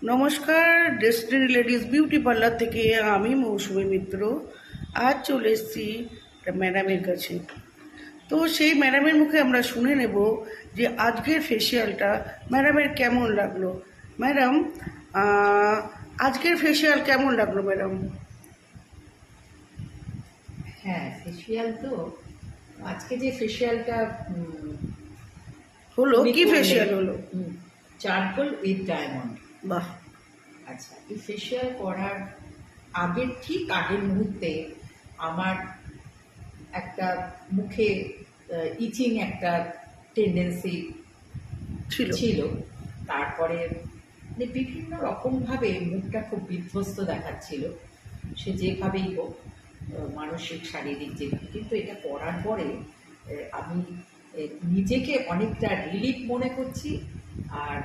নমস্কার, destiny ladies beauty parlour থেকে আমি মৌসুমী মিত্র। আজ চলে এসেছি একটা ম্যাডামের কাছে। তো সেই ম্যাডামের মুখে আমরা শুনে নেব যে আজকের ফেসিয়ালটা ম্যাডামের কেমন লাগলো। ম্যাডাম, আজকের ফেসিয়াল কেমন লাগলো ম্যাডাম? হ্যাঁ, ফেসিয়াল তো আজকে যে ফেসিয়ালটা হলো তুমি কি করলে, ফেসিয়াল হলো? Charcoal with diamond. বাহ! আচ্ছা, এই ফেসিয়াল করার ঠিক আগের মুহূর্তে আমার একটা মুখে ইচিং একটা টেন্ডেন্সি ছিল। ছিল। তারপরে বিভিন্ন রকমভাবে মুখটা খুব বিধ্বস্ত দেখাচ্ছিল, সে যেভাবেই হোক, মানসিক শারীরিক যেভাবে। কিন্তু এটা করার পরে আমি নিজেকে অনেকটা রিলিফ মনে করছি। আর